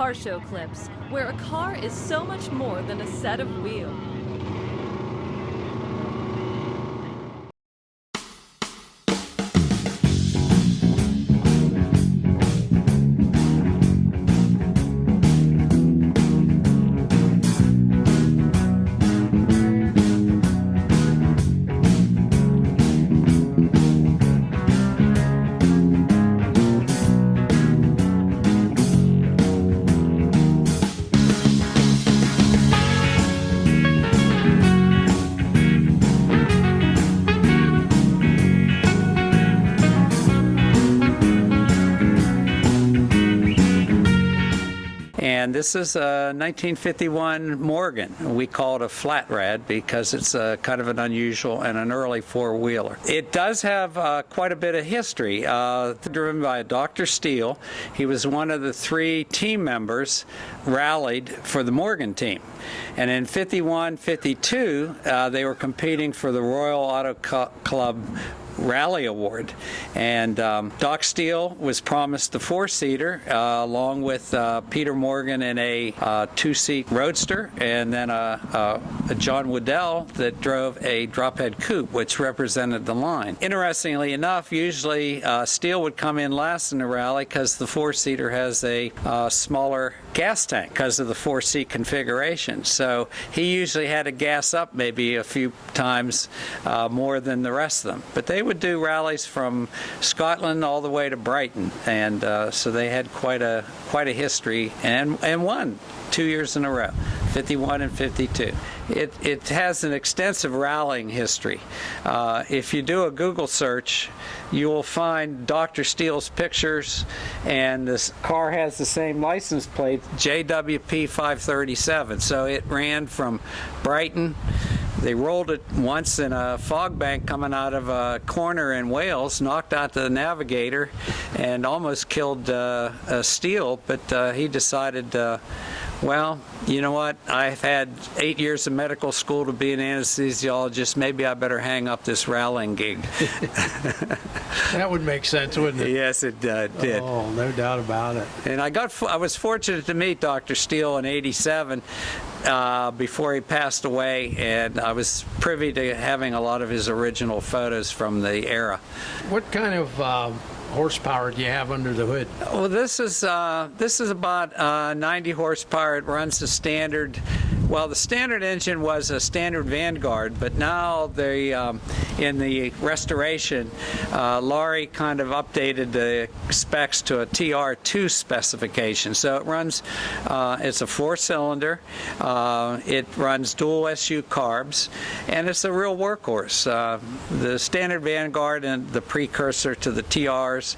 car show clips, where a car is so much more than a set of wheels. And this is a 1951 Morgan. We call it a flat rad because it's kind of an unusual and an early four-wheeler. It does have quite a bit of history, driven by Dr. Steele. He was one of the three team members rallied for the Morgan team. And in 51, 52, they were competing for the Royal Auto Club Rally Award, and Doc Steele was promised the four-seater along with Peter Morgan in a two-seat roadster, and then a John Waddell that drove a drop-head coupe, which represented the line. Interestingly enough, usually Steele would come in last in the rally because the four-seater has a smaller gas tank because of the four-seat configuration. So he usually had to gas up maybe a few times more than the rest of them. But they would do rallies from Scotland all the way to Brighton, and so they had quite a history, and won 2 years in a row, 51 and 52. It has an extensive rallying history. If you do a Google search, you will find Dr. Steele's pictures, and this car has the same license plate, JWP 537. So it ran from Brighton. They rolled it once in a fog bank coming out of a corner in Wales, knocked out the navigator, and almost killed Steele, but he decided, well, you know what, I've had 8 years of medical school to be an anesthesiologist, maybe I better hang up this rallying gig. That would make sense, wouldn't it? Yes, it did. Oh, no doubt about it. And I was fortunate to meet Dr. Steele in ~87 before he passed away, and I was privy to having a lot of his original photos from the era. What kind of horsepower do you have under the hood? Well, this is about 90 horsepower. It runs the standard. Well, the standard engine was a standard Vanguard, but now they, in the restoration, Laurie kind of updated the specs to a TR2 specification. So it runs, it's a four-cylinder, it runs dual SU carbs, and it's a real workhorse. The standard Vanguard and the precursor to the TRs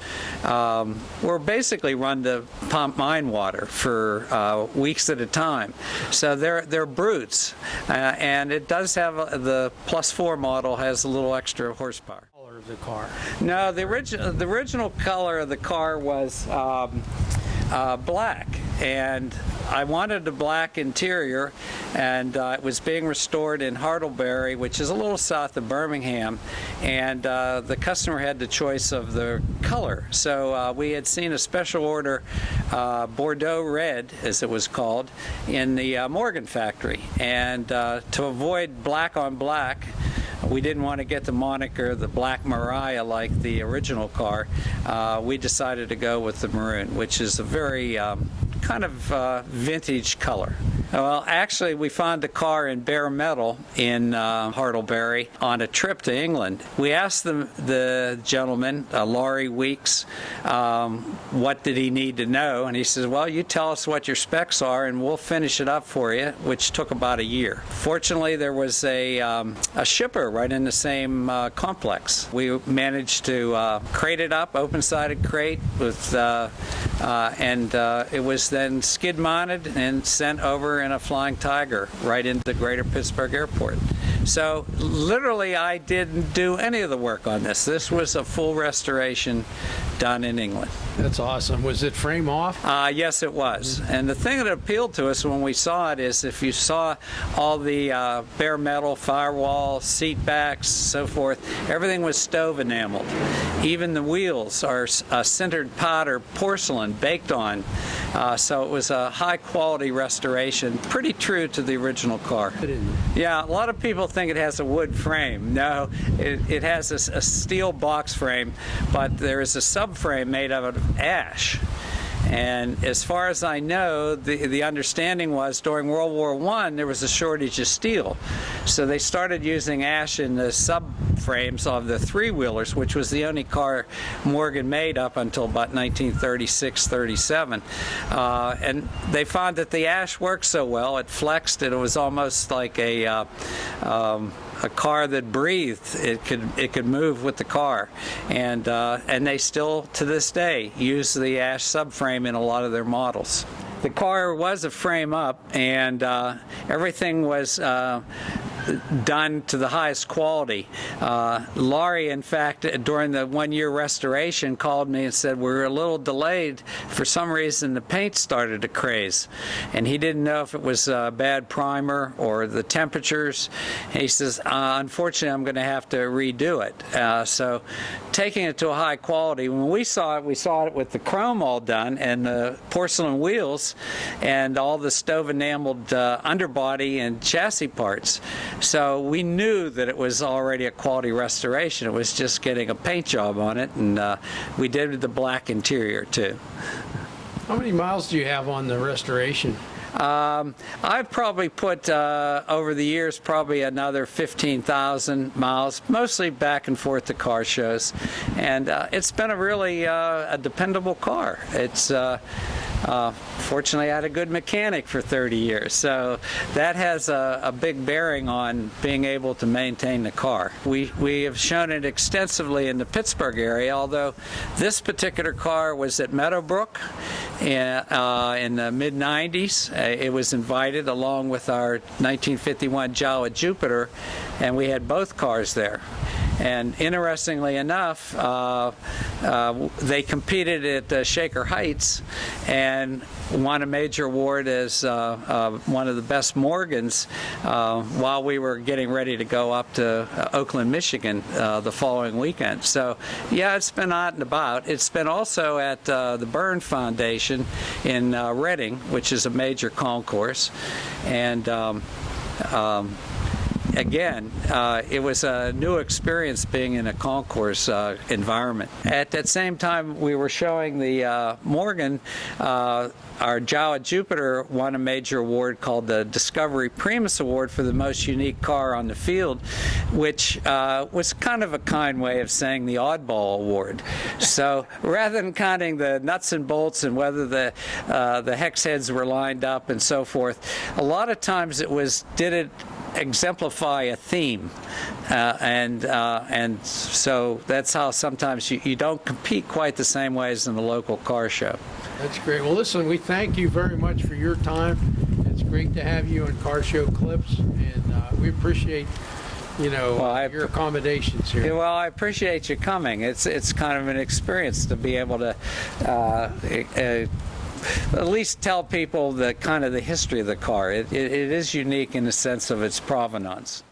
were basically run to pump mine water for weeks at a time. So they're brutes, and it does have the +4 model has a little extra horsepower. Color of the car? No, the original color of the car was black, and I wanted a black interior, and it was being restored in Hartlebury, which is a little south of Birmingham, and the customer had the choice of the color. So we had seen a special order Bordeaux red, as it was called, in the Morgan factory, and to avoid black on black, we didn't want to get the moniker the Black Mariah like the original car. We decided to go with the maroon, which is a very kind of vintage color. Well, actually, we found the car in bare metal in Hartlebury on a trip to England. We asked the gentleman, Laurie Weeks, what did he need to know, and he says, well, you tell us what your specs are and we'll finish it up for you, which took about a year. Fortunately, there was a shipper right in the same complex. We managed to crate it up, open-sided crate, with and it was then skid mounted and sent over in a Flying Tiger right into Greater Pittsburgh Airport. So literally I didn't do any of the work on this. This was a full restoration done in England. That's awesome. Was it frame off? Yes, it was. And the thing that appealed to us when we saw it is if you saw all the bare metal, firewall, seat backs, so forth, everything was stove enameled. Even the wheels are sintered pot or porcelain baked on. So it was a high-quality restoration, pretty true to the original car. Yeah, a lot of people think it has a wood frame. No, it has a steel box frame, but there is a subframe made out of ash. And as far as I know, the understanding was during World War I, there was a shortage of steel. So they started using ash in the subframes of the three-wheelers, which was the only car Morgan made up until about 1936-37. And they found that the ash worked so well, it flexed, and it was almost like a car that breathed. It could move with the car, and they still to this day use the ash subframe in a lot of their models. The car was a frame up, and everything was done to the highest quality. Laurie, in fact, during the one-year restoration, called me and said, we're a little delayed. For some reason, the paint started to craze. And he didn't know if it was a bad primer or the temperatures. And he says, unfortunately, I'm going to have to redo it. So taking it to a high quality, when we saw it with the chrome all done and the porcelain wheels and all the stove enameled underbody and chassis parts. So we knew that it was already a quality restoration. It was just getting a paint job on it, and we did the black interior too. How many miles do you have on the restoration? I've probably put, over the years, probably another 15,000 miles, mostly back and forth to car shows. And it's been a really a dependable car. It's fortunately, I had a good mechanic for 30 years, so that has a big bearing on being able to maintain the car. We have shown it extensively in the Pittsburgh area, although this particular car was at Meadowbrook in the mid-90s. It was invited along with our 1951 Jawa Jupiter, and we had both cars there. And interestingly enough, they competed at Shaker Heights and won a major award as one of the best Morgans while we were getting ready to go up to Oakland, Michigan the following weekend. So yeah, it's been out and about. It's been also at the Byrne Foundation in Reading, which is a major concourse. And again, it was a new experience being in a concourse environment. At that same time, we were showing the Morgan. Our Jawa Jupiter won a major award called the Discovery Primus Award for the most unique car on the field, which was kind of a kind way of saying the oddball award. So rather than counting the nuts and bolts and whether the hex heads were lined up and so forth, a lot of times it was, did it exemplify a theme, and so that's how sometimes you don't compete quite the same way as in the local car show. That's great. Well, listen, we thank you very much for your time. It's great to have you on Car Show Clips, and we appreciate your accommodations here. Well, I appreciate you coming. It's kind of an experience to be able to at least tell people the kind of the history of the car. It is unique in the sense of its provenance.